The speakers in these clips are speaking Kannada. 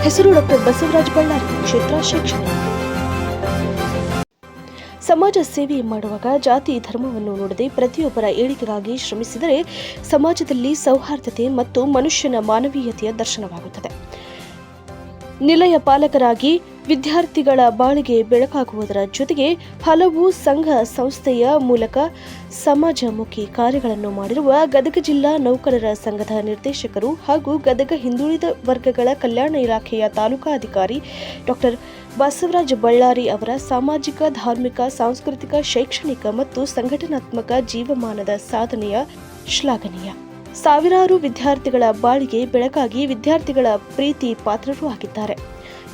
ಹೆಸರು ಡಾಕ್ಟರ್ ಬಸವರಾಜ ಬಳ್ಳಾರಿ. ಕ್ಷೇತ್ರ ಶಿಕ್ಷಣ. ಸಮಾಜ ಸೇವೆ ಮಾಡುವಾಗ ಜಾತಿ ಧರ್ಮವನ್ನು ನೋಡದೆ ಪ್ರತಿಯೊಬ್ಬರ ಏಳಿಗೆಗಾಗಿ ಶ್ರಮಿಸಿದರೆ ಸಮಾಜದಲ್ಲಿ ಸೌಹಾರ್ದತೆ ಮತ್ತು ಮನುಷ್ಯನ ಮಾನವೀಯತೆಯ ದರ್ಶನವಾಗುತ್ತದೆ. ನಿಲಯ ಪಾಲಕರಾಗಿ ವಿದ್ಯಾರ್ಥಿಗಳ ಬಾಳಿಗೆ ಬೆಳಕಾಗುವುದರ ಜೊತೆಗೆ ಹಲವು ಸಂಘ ಸಂಸ್ಥೆಯ ಮೂಲಕ ಸಮಾಜಮುಖಿ ಕಾರ್ಯಗಳನ್ನು ಮಾಡಿರುವ ಗದಗ ಜಿಲ್ಲಾ ನೌಕರರ ಸಂಘದ ನಿರ್ದೇಶಕರು ಹಾಗೂ ಗದಗ ಹಿಂದುಳಿದ ವರ್ಗಗಳ ಕಲ್ಯಾಣ ಇಲಾಖೆಯ ತಾಲೂಕಾಧಿಕಾರಿ ಡಾಕ್ಟರ್ ಬಸವರಾಜ ಬಳ್ಳಾರಿ ಅವರ ಸಾಮಾಜಿಕ, ಧಾರ್ಮಿಕ, ಸಾಂಸ್ಕೃತಿಕ, ಶೈಕ್ಷಣಿಕ ಮತ್ತು ಸಂಘಟನಾತ್ಮಕ ಜೀವಮಾನದ ಸಾಧನೆಯ ಶ್ಲಾಘನೀಯ. ಸಾವಿರಾರು ವಿದ್ಯಾರ್ಥಿಗಳ ಬಾಳಿಗೆ ಬೆಳಕಾಗಿ ವಿದ್ಯಾರ್ಥಿಗಳ ಪ್ರೀತಿ ಪಾತ್ರರೂ ಆಗಿದ್ದಾರೆ.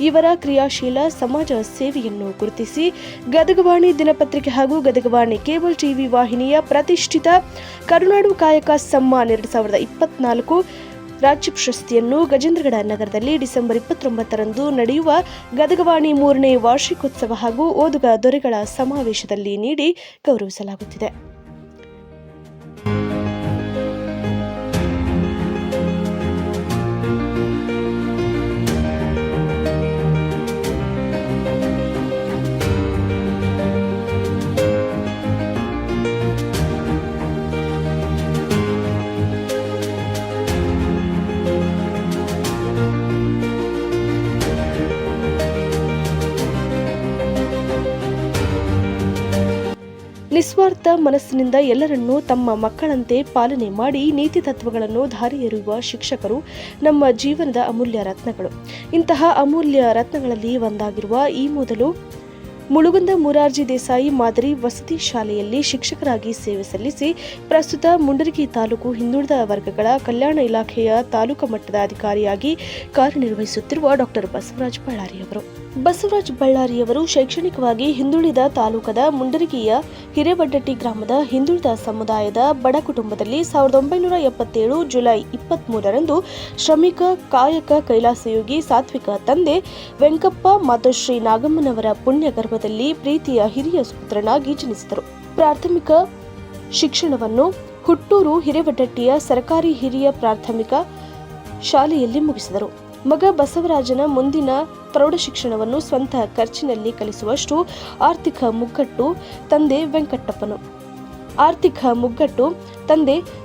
ಇವರ ಕ್ರಿಯಾಶೀಲ ಸಮಾಜ ಸೇವೆಯನ್ನು ಗುರುತಿಸಿ ಗದಗವಾಣಿ ದಿನಪತ್ರಿಕೆ ಹಾಗೂ ಗದಗವಾಣಿ ಕೇಬಲ್ ಟಿವಿ ವಾಹಿನಿಯ ಪ್ರತಿಷ್ಠಿತ ಕರುನಾಡು ಕಾಯಕ ಸಮ್ಮಾನ್ 2024 ರಾಜ್ಯ ಪ್ರಶಸ್ತಿಯನ್ನು ಗಜೇಂದ್ರಗಡ ನಗರದಲ್ಲಿ ಡಿಸೆಂಬರ್ 29ರಂದು ನಡೆಯುವ ಗದಗವಾಣಿ 3ನೇ ವಾರ್ಷಿಕೋತ್ಸವ ಹಾಗೂ ಓದುಗ ದೊರೆಗಳ ಸಮಾವೇಶದಲ್ಲಿ ನೀಡಿ ಗೌರವಿಸಲಾಗುತ್ತಿದೆ. ನಿಸ್ವಾರ್ಥ ಮನಸ್ಸಿನಿಂದ ಎಲ್ಲರನ್ನೂ ತಮ್ಮ ಮಕ್ಕಳಂತೆ ಪಾಲನೆ ಮಾಡಿ ನೀತಿ ತತ್ವಗಳನ್ನು ದಾರಿ ಎರೆಯುವ ಶಿಕ್ಷಕರು ನಮ್ಮ ಜೀವನದ ಅಮೂಲ್ಯ ರತ್ನಗಳು. ಇಂತಹ ಅಮೂಲ್ಯ ರತ್ನಗಳಲ್ಲಿ ಒಂದಾಗಿರುವ ಈ ಮೊದಲು ಮುಳುಗುಂದ ಮೊರಾರ್ಜಿ ದೇಸಾಯಿ ಮಾದರಿ ವಸತಿ ಶಾಲೆಯಲ್ಲಿ ಶಿಕ್ಷಕರಾಗಿ ಸೇವೆ ಸಲ್ಲಿಸಿ ಪ್ರಸ್ತುತ ಮುಂಡರಗಿ ತಾಲೂಕು ಹಿಂದುಳಿದ ವರ್ಗಗಳ ಕಲ್ಯಾಣ ಇಲಾಖೆಯ ತಾಲೂಕು ಮಟ್ಟದ ಅಧಿಕಾರಿಯಾಗಿ ಕಾರ್ಯನಿರ್ವಹಿಸುತ್ತಿರುವ ಡಾಕ್ಟರ್ ಬಸವರಾಜ ಬಳ್ಳಾರಿಯವರು. ಬಸವರಾಜ ಬಳ್ಳಾರಿಯವರು ಶೈಕ್ಷಣಿಕವಾಗಿ ಹಿಂದುಳಿದ ತಾಲೂಕದ ಮುಂಡರಗಿಯ ಹಿರೇವಡ್ಡಟ್ಟಿ ಗ್ರಾಮದ ಹಿಂದುಳಿದ ಸಮುದಾಯದ ಬಡ ಕುಟುಂಬದಲ್ಲಿ 1977 ಜುಲೈ 23ರಂದು ಶ್ರಮಿಕ ಕಾಯಕ ಕೈಲಾಸಯೋಗಿ ಸಾತ್ವಿಕ ತಂದೆ ವೆಂಕಪ್ಪ ಮಾತೋಶ್ರೀ ನಾಗಮ್ಮನವರ ಪುಣ್ಯ ಗರ್ಭದಲ್ಲಿ ಪ್ರೀತಿಯ ಹಿರಿಯ ಪುತ್ರನಾಗಿ ಜನಿಸಿದರು. ಪ್ರಾಥಮಿಕ ಶಿಕ್ಷಣವನ್ನು ಹುಟ್ಟೂರು ಹಿರೇವಡ್ಡಟ್ಟಿಯ ಸರ್ಕಾರಿ ಹಿರಿಯ ಪ್ರಾಥಮಿಕ ಶಾಲೆಯಲ್ಲಿ ಮುಗಿಸಿದರು. ಮಗ ಬಸವರಾಜನ ಮುಂದಿನ ಪ್ರೌಢ ಶಿಕ್ಷಣವನ್ನು ಸ್ವಂತ ಖರ್ಚಿನಲ್ಲಿ ಕಲಿಸುವಷ್ಟು ಆರ್ಥಿಕ ಮುಗ್ಗಟ್ಟು ತಂದೆ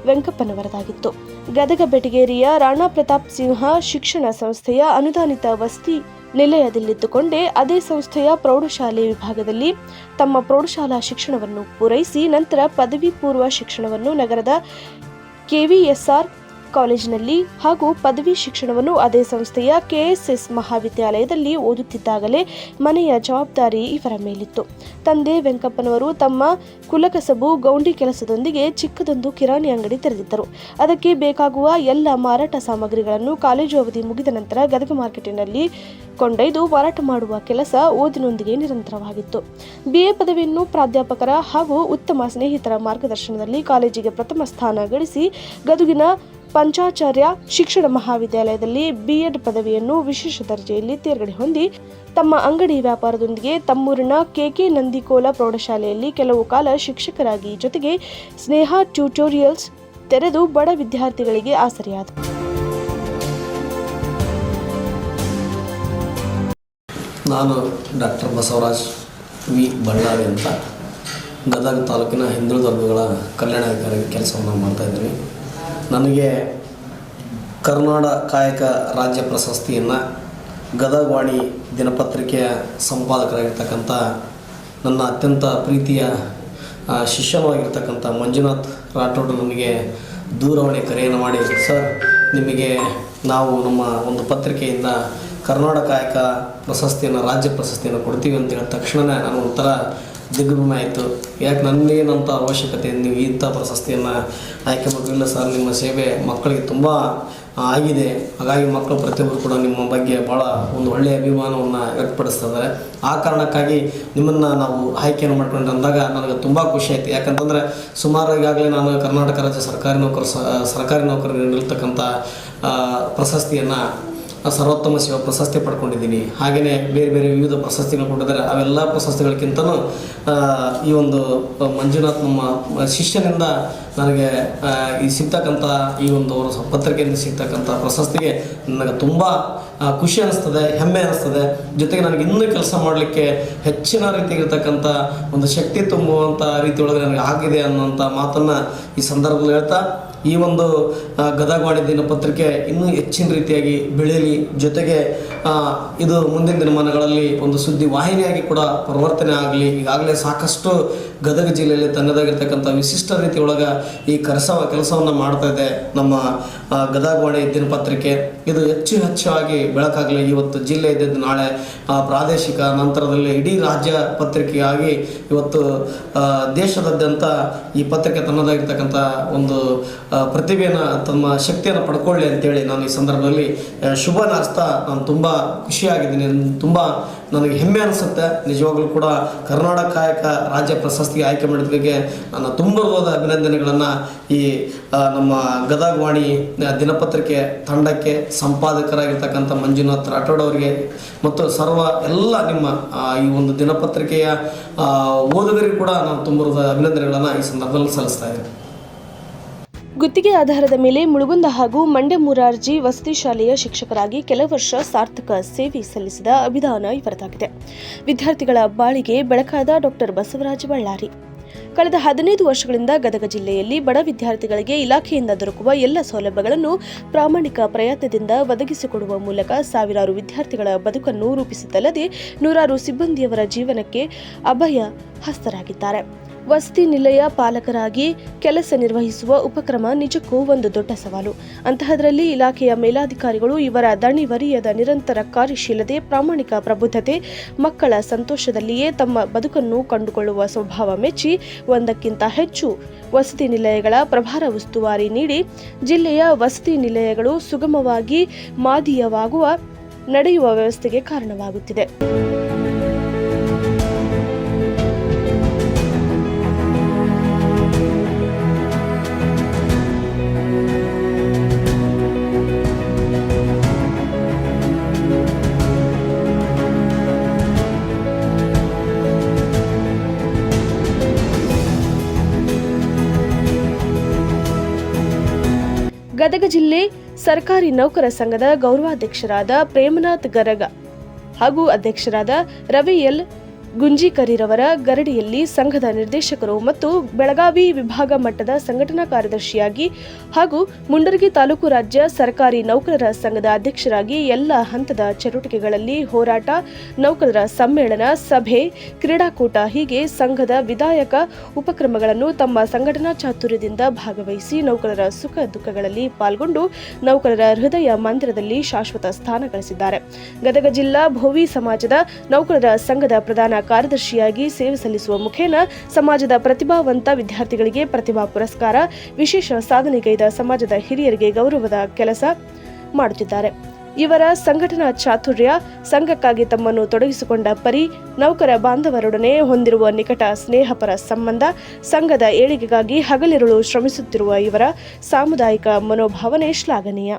ವೆಂಕಪ್ಪನವರದಾಗಿತ್ತು. ಗದಗ ಬೆಟಗೇರಿಯ ರಾಣಾ ಪ್ರತಾಪ್ ಸಿಂಹ ಶಿಕ್ಷಣ ಸಂಸ್ಥೆಯ ಅನುದಾನಿತ ವಸತಿ ನಿಲಯದಲ್ಲಿದ್ದುಕೊಂಡೇ ಅದೇ ಸಂಸ್ಥೆಯ ಪ್ರೌಢಶಾಲೆ ವಿಭಾಗದಲ್ಲಿ ತಮ್ಮ ಪ್ರೌಢಶಾಲಾ ಶಿಕ್ಷಣವನ್ನು ಪೂರೈಸಿ ನಂತರ ಪದವಿ ಪೂರ್ವ ಶಿಕ್ಷಣವನ್ನು ನಗರದ ಕೆವಿಎಸ್ಆರ್ ಕಾಲೇಜಿನಲ್ಲಿ ಹಾಗೂ ಪದವಿ ಶಿಕ್ಷಣವನ್ನು ಅದೇ ಸಂಸ್ಥೆಯ ಕೆಎಸ್ಎಸ್ ಮಹಾವಿದ್ಯಾಲಯದಲ್ಲಿ ಓದುತ್ತಿದ್ದಾಗಲೇ ಮನೆಯ ಜವಾಬ್ದಾರಿ ಇವರ ಮೇಲಿತ್ತು. ತಂದೆ ವೆಂಕಪ್ಪನವರು ತಮ್ಮ ಕುಲಕಸಬು ಗೌಂಡಿ ಕೆಲಸದೊಂದಿಗೆ ಚಿಕ್ಕದೊಂದು ಕಿರಾಣಿ ಅಂಗಡಿ ತೆರೆದಿದ್ದರು. ಅದಕ್ಕೆ ಬೇಕಾಗುವ ಎಲ್ಲ ಮಾರಾಟ ಸಾಮಗ್ರಿಗಳನ್ನು ಕಾಲೇಜು ಅವಧಿ ಮುಗಿದ ನಂತರ ಗದಗ ಮಾರ್ಕೆಟಿನಲ್ಲಿ ಕೊಂಡೊಯ್ದು ಮಾರಾಟ ಮಾಡುವ ಕೆಲಸ ಓದಿನೊಂದಿಗೆ ನಿರಂತರವಾಗಿತ್ತು. ಬಿಎ ಪದವಿಯನ್ನು ಪ್ರಾಧ್ಯಾಪಕರ ಹಾಗೂ ಉತ್ತಮ ಸ್ನೇಹಿತರ ಮಾರ್ಗದರ್ಶನದಲ್ಲಿ ಕಾಲೇಜಿಗೆ ಪ್ರಥಮ ಸ್ಥಾನ ಗಳಿಸಿ ಗದುಗಿನ ಪಂಚಾಚಾರ್ಯ ಶಿಕ್ಷಣ ಮಹಾವಿದ್ಯಾಲಯದಲ್ಲಿ ಬಿಎಡ್ ಪದವಿಯನ್ನು ವಿಶೇಷ ದರ್ಜೆಯಲ್ಲಿ ತೇರ್ಗಡೆ ಹೊಂದಿ ತಮ್ಮ ಅಂಗಡಿ ವ್ಯಾಪಾರದೊಂದಿಗೆ ತಮ್ಮೂರಿನ ಕೆಕೆ ನಂದಿಕೋಲ ಪ್ರೌಢಶಾಲೆಯಲ್ಲಿ ಕೆಲವು ಕಾಲ ಶಿಕ್ಷಕರಾಗಿ ಜೊತೆಗೆ ಸ್ನೇಹ ಟ್ಯೂಟೋರಿಯಲ್ಸ್ ತೆರೆದು ಬಡ ವಿದ್ಯಾರ್ಥಿಗಳಿಗೆ ಆಸರೆಯಾದರು. ನಾನು ಡಾಕ್ಟರ್ ಬಸವರಾಜ್ ವಿ ಬಳ್ಳಾರಿ ಅಂತ ಗದಗ ತಾಲೂಕಿನ ಹಿಂದುಳಿದ ವರ್ಗಗಳ ಕಲ್ಯಾಣಾಧಿಕಾರಿ ಕೆಲಸವನ್ನು ಮಾಡ್ತಾಯಿದ್ದೀನಿ. ನನಗೆ ಕರ್ನಾಟಕ ಕಾಯಕ ರಾಜ್ಯ ಪ್ರಶಸ್ತಿಯನ್ನು ಗದಗವಾಣಿ ದಿನಪತ್ರಿಕೆಯ ಸಂಪಾದಕರಾಗಿರ್ತಕ್ಕಂಥ ನನ್ನ ಅತ್ಯಂತ ಪ್ರೀತಿಯ ಶಿಷ್ಯವಾಗಿರ್ತಕ್ಕಂಥ ಮಂಜುನಾಥ್ ರಾಠೋಡ್ ನನಗೆ ದೂರವಾಣಿ ಕರೆಯನ್ನು ಮಾಡಿ, ಸರ್ ನಿಮಗೆ ನಾವು ನಮ್ಮ ಒಂದು ಪತ್ರಿಕೆಯಿಂದ ಕರ್ನಾಟಕ ಕಾಯಕ ಪ್ರಶಸ್ತಿಯನ್ನು ರಾಜ್ಯ ಪ್ರಶಸ್ತಿಯನ್ನು ಕೊಡ್ತೀವಿ ಅಂತ ಹೇಳಿದ ತಕ್ಷಣವೇ ನಾನು ಒಂಥರ ದಿಗ್ಭ್ರಮೆ ಆಯಿತು. ಯಾಕೆ ನನಗೇನಂತ ಅವಶ್ಯಕತೆ, ನೀವು ಇಂಥ ಪ್ರಶಸ್ತಿಯನ್ನು ಆಯ್ಕೆ ಮಾಡಲಿಲ್ಲ ಸರ್, ನಿಮ್ಮ ಸೇವೆ ಮಕ್ಕಳಿಗೆ ತುಂಬ ಆಗಿದೆ, ಹಾಗಾಗಿ ಮಕ್ಕಳು ಪ್ರತಿಯೊಬ್ಬರು ಕೂಡ ನಿಮ್ಮ ಬಗ್ಗೆ ಭಾಳ ಒಂದು ಒಳ್ಳೆಯ ಅಭಿಮಾನವನ್ನು ವ್ಯಕ್ತಪಡಿಸ್ತಿದ್ದಾರೆ. ಆ ಕಾರಣಕ್ಕಾಗಿ ನಿಮ್ಮನ್ನು ನಾವು ಆಯ್ಕೆಯನ್ನು ಮಾಡ್ಕೊಂಡು ಅಂದಾಗ ನನಗೆ ತುಂಬ ಖುಷಿ ಆಯಿತು. ಯಾಕಂತಂದರೆ ಸುಮಾರು ಈಗಾಗಲೇ ನಾನು ಕರ್ನಾಟಕ ರಾಜ್ಯ ಸರ್ಕಾರಿ ನೌಕರರು ನೀಡಿರ್ತಕ್ಕಂಥ ಪ್ರಶಸ್ತಿಯನ್ನು ಸರ್ವೋತ್ತಮ ಸೇವಾ ಪ್ರಶಸ್ತಿ ಪಡ್ಕೊಂಡಿದ್ದೀನಿ. ಹಾಗೆಯೇ ಬೇರೆ ಬೇರೆ ವಿವಿಧ ಪ್ರಶಸ್ತಿಗಳು ಕೊಟ್ಟಿದ್ದಾರೆ. ಅವೆಲ್ಲ ಪ್ರಶಸ್ತಿಗಳಿಗಿಂತಲೂ ಈ ಒಂದು ಮಂಜುನಾಥ್ ನಮ್ಮ ಶಿಷ್ಯನಿಂದ ನನಗೆ ಈ ಸಿಗ್ತಕ್ಕಂಥ ಈ ಒಂದು ಪತ್ರಿಕೆಯಿಂದ ಸಿಗ್ತಕ್ಕಂಥ ಪ್ರಶಸ್ತಿಗೆ ನನಗೆ ತುಂಬ ಖುಷಿ ಅನಿಸ್ತದೆ, ಹೆಮ್ಮೆ ಅನಿಸ್ತದೆ. ಜೊತೆಗೆ ನನಗೆ ಇನ್ನೂ ಕೆಲಸ ಮಾಡಲಿಕ್ಕೆ ಹೆಚ್ಚಿನ ರೀತಿಯಾಗಿರ್ತಕ್ಕಂಥ ಒಂದು ಶಕ್ತಿ ತುಂಬುವಂಥ ರೀತಿಯೊಳಗೆ ನನಗೆ ಆಗಿದೆ ಅನ್ನೋಂಥ ಮಾತನ್ನು ಈ ಸಂದರ್ಭದಲ್ಲಿ ಹೇಳ್ತಾ, ಈ ಒಂದು ಗದಗವಾಣಿ ದಿನಪತ್ರಿಕೆ ಇನ್ನೂ ಹೆಚ್ಚಿನ ರೀತಿಯಾಗಿ ಬೆಳೀಲಿ, ಜೊತೆಗೆ ಇದು ಮುಂದಿನ ದಿನಮಾನಗಳಲ್ಲಿ ಒಂದು ಸುದ್ದಿ ವಾಹಿನಿಯಾಗಿ ಕೂಡ ಪರಿವರ್ತನೆ ಆಗಲಿ. ಈಗಾಗಲೇ ಸಾಕಷ್ಟು ಗದಗ ಜಿಲ್ಲೆಯಲ್ಲಿ ತನ್ನದಾಗಿರ್ತಕ್ಕಂಥ ವಿಶಿಷ್ಟ ರೀತಿಯೊಳಗೆ ಈ ಕೆಲಸವನ್ನು ಮಾಡ್ತಾ ಇದೆ ನಮ್ಮ ಗದಗವಾಣಿ ದಿನಪತ್ರಿಕೆ. ಇದು ಹೆಚ್ಚಾಗಿ ಬೆಳಕಾಗಲಿ. ಇವತ್ತು ಜಿಲ್ಲೆ ಇದ್ದಿದ್ದು ನಾಳೆ ಪ್ರಾದೇಶಿಕ, ನಂತರದಲ್ಲಿ ಇಡೀ ರಾಜ್ಯ ಪತ್ರಿಕೆಯಾಗಿ ಇವತ್ತು ದೇಶದಾದ್ಯಂತ ಈ ಪತ್ರಿಕೆ ತನ್ನದಾಗಿರ್ತಕ್ಕಂಥ ಒಂದು ಪ್ರತಿಭೆಯನ್ನು, ತಮ್ಮ ಶಕ್ತಿಯನ್ನು ಪಡ್ಕೊಳ್ಳಿ ಅಂತೇಳಿ ನಾನು ಈ ಸಂದರ್ಭದಲ್ಲಿ ಶುಭ ಹಾರೈಸ್ತಾ ನಾನು ತುಂಬ ಖುಷಿಯಾಗಿದ್ದೀನಿ. ತುಂಬ ನನಗೆ ಹೆಮ್ಮೆ ಅನಿಸುತ್ತೆ. ನಿಜವಾಗ್ಲೂ ಕೂಡ ಕರ್ನಾಟಕ ಕಾಯಕ ರಾಜ್ಯ ಪ್ರಶಸ್ತಿಗೆ ಆಯ್ಕೆ ಮಾಡಿದ್ದಕ್ಕೆ ನನ್ನ ತುಂಬವಾದ ಅಭಿನಂದನೆಗಳನ್ನು ಈ ನಮ್ಮ ಗದಗವಾಣಿ ದಿನಪತ್ರಿಕೆ ತಂಡಕ್ಕೆ, ಸಂಪಾದಕರಾಗಿರ್ತಕ್ಕಂಥ ಮಂಜುನಾಥ್ ರಾಠೋಡ್ ಅವರಿಗೆ ಮತ್ತು ಎಲ್ಲ ನಿಮ್ಮ ಈ ಒಂದು ದಿನಪತ್ರಿಕೆಯ ಓದುಗರಿಗೂ ಕೂಡ ನಾನು ತುಂಬದ ಅಭಿನಂದನೆಗಳನ್ನು ಈ ಸಂದರ್ಭದಲ್ಲಿ ಸಲ್ಲಿಸ್ತಾ ಇದ್ದೀನಿ. ಗುತ್ತಿಗೆ ಆಧಾರದ ಮೇಲೆ ಮುಳುಗುಂದ ಹಾಗೂ ಮಂಡ್ಯ ಮುರಾರ್ಜಿ ವಸತಿ ಶಾಲೆಯ ಶಿಕ್ಷಕರಾಗಿ ಕೆಲ ವರ್ಷ ಸಾರ್ಥಕ ಸೇವೆ ಸಲ್ಲಿಸಿದ ಅಭಿದಾನ ಇವರದಾಗಿದೆ. ವಿದ್ಯಾರ್ಥಿಗಳ ಬಾಳಿಗೆ ಬೆಳಕಾದ ಡಾಕ್ಟರ್ ಬಸವರಾಜ ಬಳ್ಳಾರಿ. ಕಳೆದ 15 ವರ್ಷಗಳಿಂದ ಗದಗ ಜಿಲ್ಲೆಯಲ್ಲಿ ಬಡ ವಿದ್ಯಾರ್ಥಿಗಳಿಗೆ ಇಲಾಖೆಯಿಂದ ದೊರಕುವ ಎಲ್ಲ ಸೌಲಭ್ಯಗಳನ್ನು ಪ್ರಾಮಾಣಿಕ ಪ್ರಯತ್ನದಿಂದ ಒದಗಿಸಿಕೊಡುವ ಮೂಲಕ ಸಾವಿರಾರು ವಿದ್ಯಾರ್ಥಿಗಳ ಬದುಕನ್ನು ರೂಪಿಸಿದ್ದಲ್ಲದೆ ನೂರಾರು ಸಿಬ್ಬಂದಿಯವರ ಜೀವನಕ್ಕೆ ಅಭಯ ಹಸ್ತರಾಗಿದ್ದಾರೆ. ವಸತಿ ನಿಲಯ ಪಾಲಕರಾಗಿ ಕೆಲಸ ನಿರ್ವಹಿಸುವ ಉಪಕ್ರಮ ನಿಜಕ್ಕೂ ಒಂದು ದೊಡ್ಡ ಸವಾಲು. ಅಂತಹದರಲ್ಲಿ ಇಲಾಖೆಯ ಮೇಲಾಧಿಕಾರಿಗಳು ಇವರ ದಣಿವರಿಯದ ನಿರಂತರ ಕಾರ್ಯಶೀಲತೆ, ಪ್ರಾಮಾಣಿಕ ಪ್ರಬುದ್ಧತೆ, ಮಕ್ಕಳ ಸಂತೋಷದಲ್ಲಿಯೇ ತಮ್ಮ ಬದುಕನ್ನು ಕಂಡುಕೊಳ್ಳುವ ಸ್ವಭಾವ ಮೆಚ್ಚಿ ಒಂದಕ್ಕಿಂತ ಹೆಚ್ಚು ವಸತಿ ನಿಲಯಗಳ ಪ್ರಭಾರ ಉಸ್ತುವಾರಿ ನೀಡಿ ಜಿಲ್ಲೆಯ ವಸತಿ ನಿಲಯಗಳು ಸುಗಮವಾಗಿ ಮಾದೀಯವಾಗುವ ನಡೆಯುವ ವ್ಯವಸ್ಥೆಗೆ ಕಾರಣವಾಗುತ್ತಿದೆ. ಗದಗ ಜಿಲ್ಲೆ ಸರ್ಕಾರಿ ನೌಕರ ಸಂಘದ ಗೌರವಾಧ್ಯಕ್ಷರಾದ ಪ್ರೇಮನಾಥ್ ಗರಗ ಹಾಗೂ ಅಧ್ಯಕ್ಷರಾದ ರವಿ ಎಲ್ ಗುಂಜಿಕರಿರವರ ಗರಡಿಯಲ್ಲಿ ಸಂಘದ ನಿರ್ದೇಶಕರು ಮತ್ತು ಬೆಳಗಾವಿ ವಿಭಾಗ ಮಟ್ಟದ ಸಂಘಟನಾ ಕಾರ್ಯದರ್ಶಿಯಾಗಿ ಹಾಗೂ ಮುಂಡರಗಿ ತಾಲೂಕು ರಾಜ್ಯ ಸರ್ಕಾರಿ ನೌಕರರ ಸಂಘದ ಅಧ್ಯಕ್ಷರಾಗಿ ಎಲ್ಲ ಹಂತದ ಚಟುವಟಿಕೆಗಳಲ್ಲಿ ಹೋರಾಟ, ನೌಕರರ ಸಮ್ಮೇಳನ, ಸಭೆ, ಕ್ರೀಡಾಕೂಟ ಹೀಗೆ ಸಂಘದ ವಿಧಾಯಕ ಉಪಕ್ರಮಗಳನ್ನು ತಮ್ಮ ಸಂಘಟನಾ ಚಾತುರ್ಯದಿಂದ ಭಾಗವಹಿಸಿ ನೌಕರರ ಸುಖ ದುಃಖಗಳಲ್ಲಿ ಪಾಲ್ಗೊಂಡು ನೌಕರರ ಹೃದಯ ಮಂದಿರದಲ್ಲಿ ಶಾಶ್ವತ ಸ್ಥಾನ ಗಳಿಸಿದ್ದಾರೆ. ಗದಗ ಜಿಲ್ಲಾ ಭೋವಿ ಸಮಾಜದ ನೌಕರರ ಸಂಘದ ಪ್ರಧಾನ ಕಾರ್ಯದರ್ಶಿಯಾಗಿ ಸೇವೆ ಸಲ್ಲಿಸುವ ಮುಖೇನ ಸಮಾಜದ ಪ್ರತಿಭಾವಂತ ವಿದ್ಯಾರ್ಥಿಗಳಿಗೆ ಪ್ರತಿಭಾ ಪುರಸ್ಕಾರ, ವಿಶೇಷ ಸಾಧನೆಗೈದ ಸಮಾಜದ ಹಿರಿಯರಿಗೆ ಗೌರವದ ಕೆಲಸ ಮಾಡುತ್ತಿದ್ದಾರೆ. ಇವರ ಸಂಘಟನಾ ಚಾತುರ್ಯ, ಸಂಘಕ್ಕಾಗಿ ತಮ್ಮನ್ನು ತೊಡಗಿಸಿಕೊಂಡ ಪರಿ, ನೌಕರ ಬಾಂಧವರೊಡನೆ ಹೊಂದಿರುವ ನಿಕಟ ಸ್ನೇಹಪರ ಸಂಬಂಧ, ಸಂಘದ ಏಳಿಗೆಗಾಗಿ ಹಗಲಿರುಳು ಶ್ರಮಿಸುತ್ತಿರುವ ಇವರ ಸಾಮುದಾಯಿಕ ಮನೋಭಾವನೆ ಶ್ಲಾಘನೀಯ.